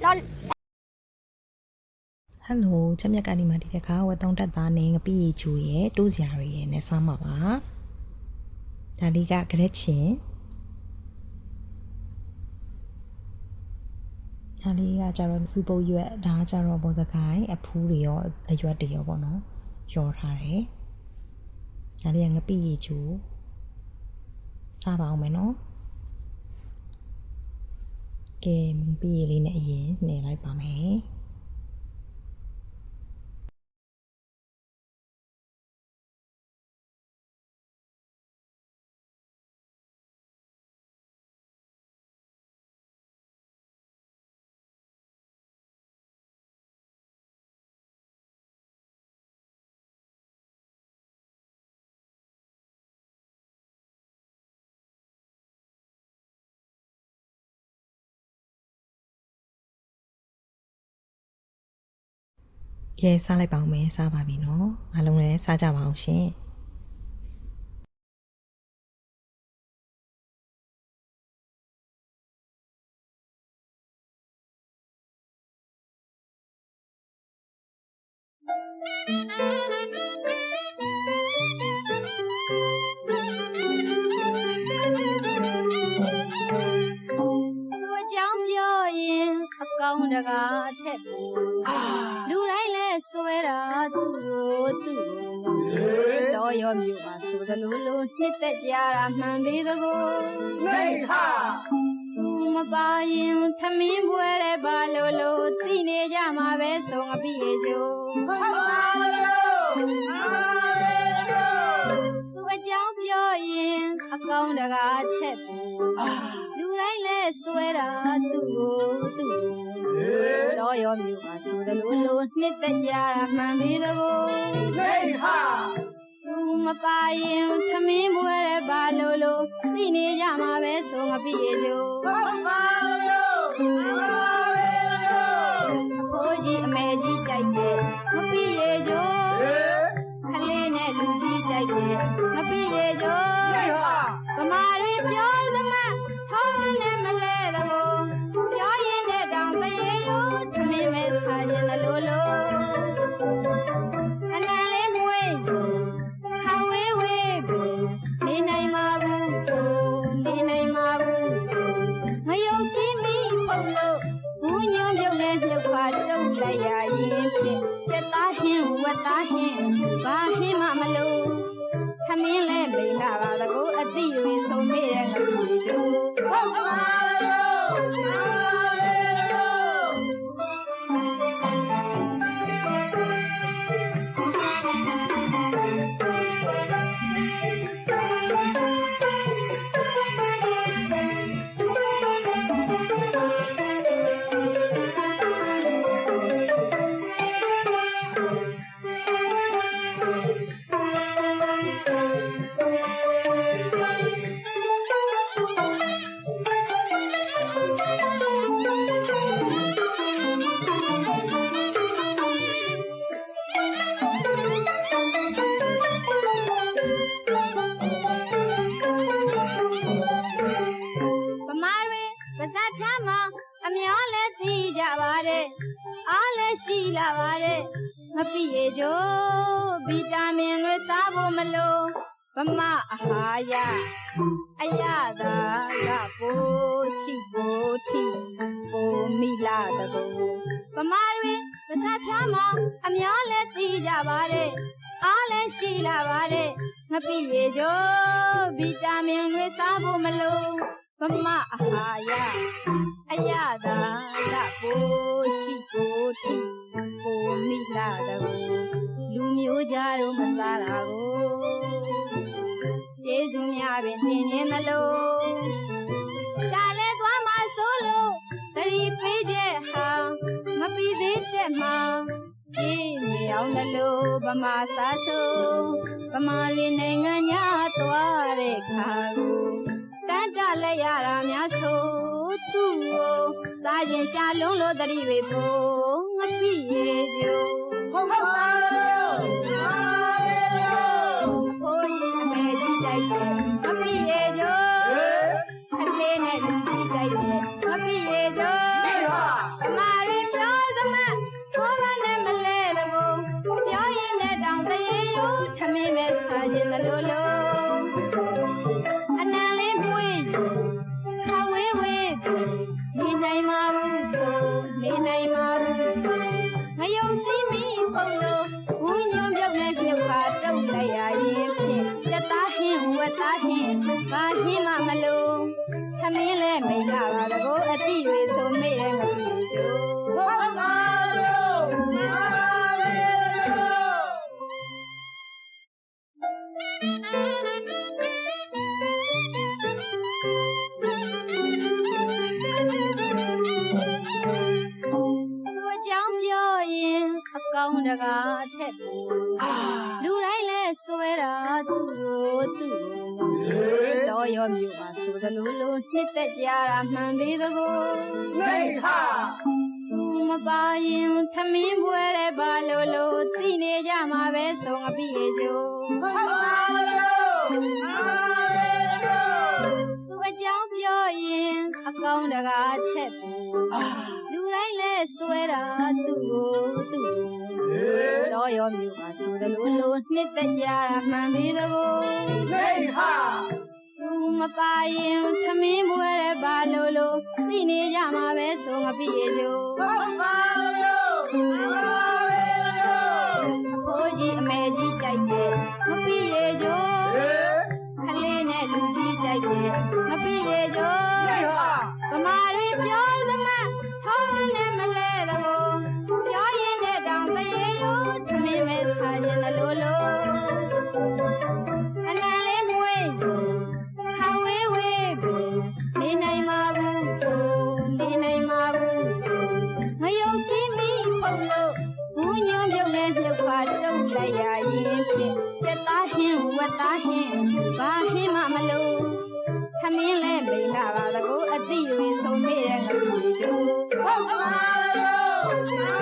Hello, ချက်မြက်ကဒီမှာဒီတခါဝတ်သုံးတက်သားနဲ့ငပိရီချူရဲ့တိုးစရာတွေရဲ့နဲ့စားမှာပါဒါလေးကဂရက်ချင်ဒါလေးကကြတော့မစူပုတ်ရွက်ဒါကကြတော့ဘောစကိုင်းအဖူးတွေရောအရွက်တွေရောပေါ့နော်ရောထားတယ်ဒါလေးကငပိရီချူစားပါအောင်မယ်နော်ကဲငပိရီလေးနဲ့အရင်နှည့်လိုက်ပါမယ်ကဲစားလိုက်ပါဦးမယ်စားပါပြီနော်အားလုံးလည်းစားကြပါအောင်ရှင်ကောင်းတကားထက်ဘူးလူတိုင်းလဲဆွဲတာသူ့ကိုတော့ရောမြို့ပါဆိုသလိုလိုနှစ်သက်ကြတာမှန်သေးသကိုနေဟာသူမပါရင်ထမင်းပွဲတဲ့ဘာလို့လို့သိနေကြမှာပဲဆိုငပိရေကျိုးသူအကြောင်းပြောရင်အကောင်းတကားထက်ဘူးလူတိုင်းလဲဆွဲတာသူ့ကိုတော့ရောမြို့ပါဆိုသလိုလိုနှစ်သက်ကြတာမှန်ပြီသကိုနေဟာသူမပါရင်ထမင်းပွဲတဲ့ဘာလို့လို့သိနေကြမှာပဲဆိုငပိရေကျိုးဘိုးကြီးအမေကြီးကြိုက်တယ်ငပိရေကျိုးခလေးနဲ့လူကြီးကြိုက်တယ်ငပိရေကျိုးဗမာတွေပြောစမထောင်းနဲ့မလဲသကိုပြောရင်တဲ့တောင်တရေရိုးထမင်းမဲစားရင်လိုလိုအနံလေးမွေးခေါဝေးဝေးပဲနေနိုင်မှာဘူးဆိုနေနိုင်မှာဘူးဆိုငရုတ်ကြီးမိပုံလို့ဘူးညွန့်ပြုတ်နဲ့မြုပ်ခွာတုံးလိုက်ရရင်ဖြစ်ချက်သားဟင်းဝက်သားဟင်းဘာဟင်းမှမလို့ထမင်းလဲမိန်လာပါတကူအတိတွေဆုံးမေ့တဲ့ငပိရေကျိုးဟုတ်ပါရှိလာပါတယ်ငပိရေကျိုးဗီတာမင်တွေစားဖို့မလို့ဗမာအာဟာရအရသာကပိုရှိဖို့ထိပိုမိလာတကူဗမာတွေပါဇက်ဖျားမှာအများလဲသိကြပါတယ်အားလဲရှိလာပါတယ်ငပိရေကျိုးဗီတာမင်တွေစားဖို့မလို့ဗမာအာဟာရအရသာကပိုရှိဖို့ထိပိုမိလာတော့လူမျိုးကြားတို့မစားတာကိုကျေးဇူးများပင်တင်နေသလိုရှာလဲသွားမှဆိုလို့တတိပေးချက်ဟာမပီစေတဲ့မှာအေးမြေအောင်သလိုဗမာစားဆုံးဗမာတွေနိုင်ငံညာသွားတဲ့ခါကိုတန်တလဲရတာများဆိုသူ့ကိုစားရင်ရှာလုံးလို့တတိတွေဖို့ငပိရေကျိုးဟုတ်ပါလို့ဘိုးကြီးအမေကြီးကြိုက်တယ်ငပိရေကျိုးခလေးနဲ့လူကြီးကြိုက်တယ်ငပိရေကျိုးဗမာ နိုင်မှာဘူးဆိုငရုတ်သိမီပုံလို့ဘူးညွန်ပြုတ်နဲ့ပြုတ်ခါတုတ်လိုက်ရရင်ဖြင့်တက်သားဟင်းဝက်သားဟင်းဘာဟင်းမှမလို့သမင်းလဲမိန်လာပါတကောအတိတွေဆိုမိတဲ့ငပီကျိုးဟုတ်ပါလို့အကောင်တကားထက်ဘူးလူတိုင်းလဲဆွဲတာသူ့ကိုတော်ရောမြို့ပါဆိုသလိုလိုနှစ်သက်ကြတာမှန်သေးသကိုနေဟာသူမပါရင်ထမင်းပွဲတဲ့ဘာလို့လို့သိနေကြမှာပဲဆိုငပိရေကျိုးဟုတ်ပါလို့သူအကြောင်းပြောရင်အကောင်တကားထက်ဘူးလူတိုင်းလဲဆွဲတာသူ့ကိုတော်ရောမြို့ပါဆိုသလိုလိုနှစ်သက်ကြတာမှန်ပြီသကိုနေဟာသူမပါရင်ထမင်းပွဲတဲ့ဘာလို့လို့သိနေကြမှာပဲဆိုငပိရေကျိုးဟုတ်ပါလို့အဖိုးကြီးအမေကြီးကြိုက်တယ်ငပိရေကျိုးခလေးနဲ့လူကြီးကြိုက်တယ်ငပိရေကျိုးနေဟာဗမာတွေပြောစမထောင်းနဲ့မလဲသကိုပြောရင်နဲ့တောင်တရေရိုးထမင်းမဲစားရင်လိုလိုအနံလေးမွေးခါဝေးဝေးပဲနေနိုင်မှာဘူးဆိုနေနိုင်မှာဘူးဆိုငရုတ်သိမီပုံလို့ဘူးညွန်ပြုတ်နဲ့မြုပ်ခွာတုတ်လိုက်ရရင်ဖြင့်ချက်သားဟင်းဝက်သားဟင်းဘာဟင်းမှမလို့ထမင်းလဲမိန်လာပါတကူအတိတွေဆုံးမိတဲ့ငါပြေကျိုးဟုတ်ပါလို့